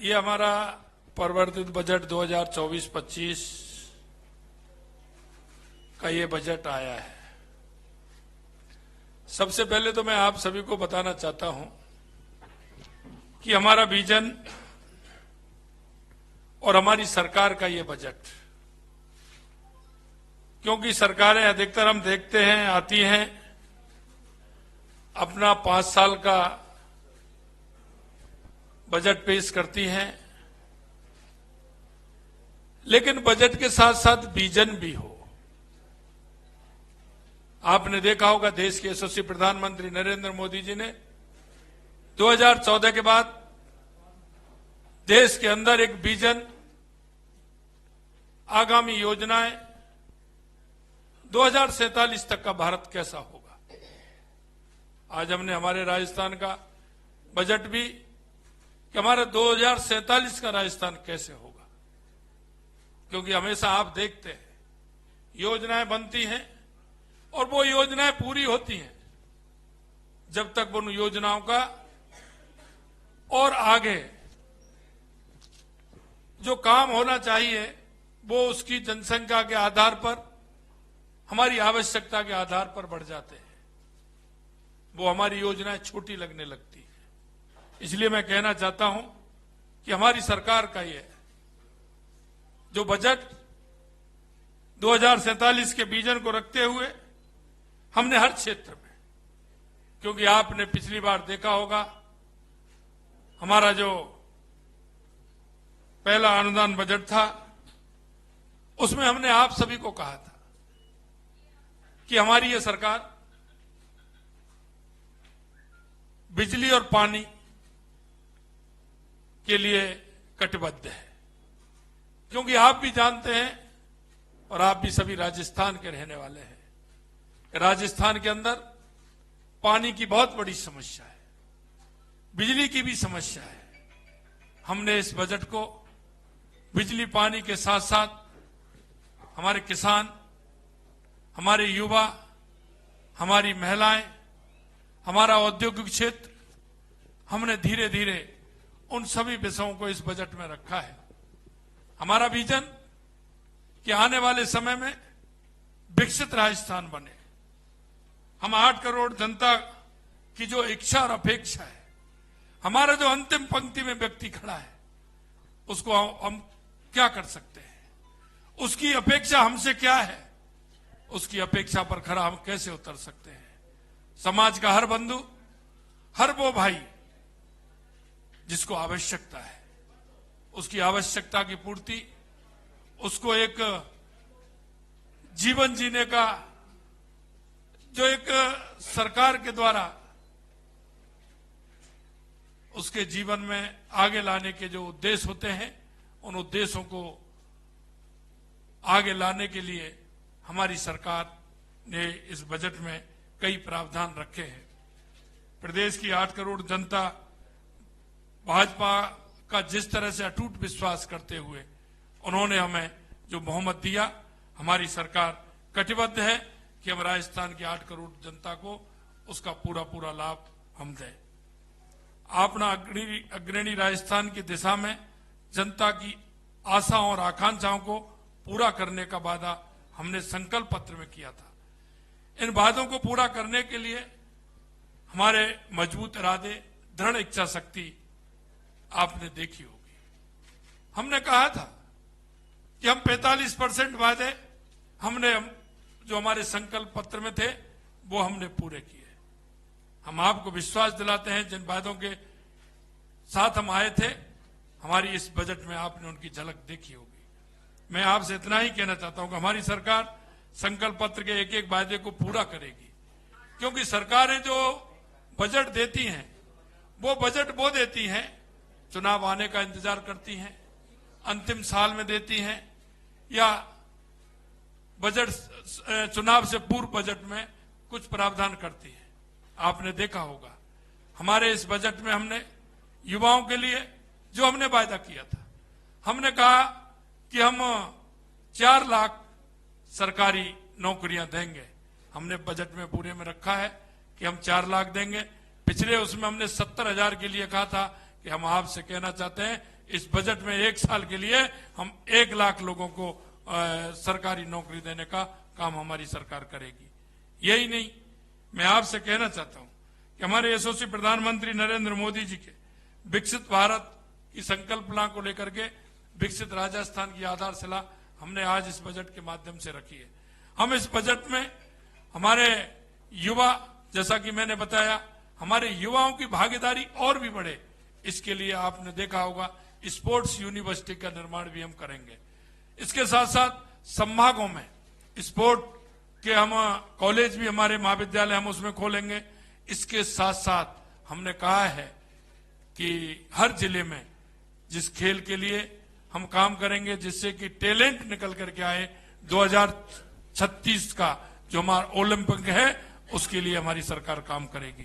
ये हमारा परिवर्तित बजट 2024-25 का ये बजट आया है। सबसे पहले तो मैं आप सभी को बताना चाहता हूं कि हमारा विजन और हमारी सरकार का ये बजट, क्योंकि सरकारें अधिकतर हम देखते हैं आती हैं, अपना 5 साल का बजट पेश करती हैं, लेकिन बजट के साथ साथ विजन भी हो। आपने देखा होगा देश के यशस्वी प्रधानमंत्री नरेंद्र मोदी जी ने 2014 के बाद देश के अंदर एक विजन, आगामी योजनाएं, 2047 तक का भारत कैसा होगा। आज हमने हमारे राजस्थान का बजट भी कि हमारा 2047 का राजस्थान कैसे होगा, क्योंकि हमेशा आप देखते हैं योजनाएं बनती हैं और वो योजनाएं पूरी होती हैं जब तक उन योजनाओं का और आगे जो काम होना चाहिए वो उसकी जनसंख्या के आधार पर, हमारी आवश्यकता के आधार पर बढ़ जाते हैं, वो हमारी योजनाएं छोटी लगने लगती है। इसलिए मैं कहना चाहता हूं कि हमारी सरकार का ये जो बजट 2047 के विजन को रखते हुए हमने हर क्षेत्र में, क्योंकि आपने पिछली बार देखा होगा हमारा जो पहला अनुदान बजट था उसमें हमने आप सभी को कहा था कि हमारी ये सरकार बिजली और पानी के लिए कटिबद्ध है, क्योंकि आप भी जानते हैं और आप भी सभी राजस्थान के रहने वाले हैं, राजस्थान के अंदर पानी की बहुत बड़ी समस्या है, बिजली की भी समस्या है। हमने इस बजट को बिजली पानी के साथ साथ हमारे किसान, हमारे युवा, हमारी महिलाएं, हमारा औद्योगिक क्षेत्र, हमने धीरे धीरे उन सभी विषयों को इस बजट में रखा है। हमारा विजन कि आने वाले समय में विकसित राजस्थान बने। हम 8 करोड़ जनता की जो इच्छा और अपेक्षा है, हमारा जो अंतिम पंक्ति में व्यक्ति खड़ा है, उसको हम क्या कर सकते हैं, उसकी अपेक्षा हमसे क्या है, उसकी अपेक्षा पर खरा हम कैसे उतर सकते हैं। समाज का हर बंधु, हर वो भाई जिसको आवश्यकता है, उसकी आवश्यकता की पूर्ति, उसको एक जीवन जीने का जो एक सरकार के द्वारा उसके जीवन में आगे लाने के जो उद्देश्य होते हैं, उन उद्देश्यों को आगे लाने के लिए हमारी सरकार ने इस बजट में कई प्रावधान रखे हैं। प्रदेश की 8 करोड़ जनता भाजपा का जिस तरह से अटूट विश्वास करते हुए उन्होंने हमें जो बहुमत दिया, हमारी सरकार कटिबद्ध है कि हम राजस्थान की 8 करोड़ जनता को उसका पूरा पूरा लाभ हम दें। अपना अग्रणी राजस्थान की दिशा में जनता की आशाओं और आकांक्षाओं को पूरा करने का वादा हमने संकल्प पत्र में किया था। इन वादों को पूरा करने के लिए हमारे मजबूत इरादे, दृढ़ इच्छा शक्ति आपने देखी होगी। हमने कहा था कि हम 45% वादे हमने जो हमारे संकल्प पत्र में थे वो हमने पूरे किए। हम आपको विश्वास दिलाते हैं, जिन वादों के साथ हम आए थे, हमारी इस बजट में आपने उनकी झलक देखी होगी। मैं आपसे इतना ही कहना चाहता हूं कि हमारी सरकार संकल्प पत्र के एक एक वादे को पूरा करेगी, क्योंकि सरकारें जो बजट देती हैं वो बजट वो देती हैं, चुनाव आने का इंतजार करती हैं, अंतिम साल में देती हैं, या बजट चुनाव से पूर्व बजट में कुछ प्रावधान करती है। आपने देखा होगा हमारे इस बजट में हमने युवाओं के लिए जो हमने वायदा किया था, हमने कहा कि हम 4 लाख सरकारी नौकरियां देंगे। हमने बजट में पूरे में रखा है कि हम 4 लाख देंगे। पिछले उसमें हमने 70,000 के लिए कहा था कि हम आपसे कहना चाहते हैं इस बजट में 1 साल के लिए हम 1 लाख लोगों को सरकारी नौकरी देने का काम हमारी सरकार करेगी। यही नहीं, मैं आपसे कहना चाहता हूं कि हमारे यशस्वी प्रधानमंत्री नरेंद्र मोदी जी के विकसित भारत की संकल्पना को लेकर के विकसित राजस्थान की आधारशिला हमने आज इस बजट के माध्यम से रखी है। हम इस बजट में हमारे युवा, जैसा कि मैंने बताया, हमारे युवाओं की भागीदारी और भी बढ़े, इसके लिए आपने देखा होगा स्पोर्ट्स यूनिवर्सिटी का निर्माण भी हम करेंगे। इसके साथ साथ संभागों में स्पोर्ट के हम कॉलेज भी, हमारे महाविद्यालय हम उसमें खोलेंगे। इसके साथ साथ हमने कहा है कि हर जिले में जिस खेल के लिए हम काम करेंगे जिससे कि टैलेंट निकल करके आए, 2036 का जो हमारा ओलंपिक है उसके लिए हमारी सरकार काम करेगी।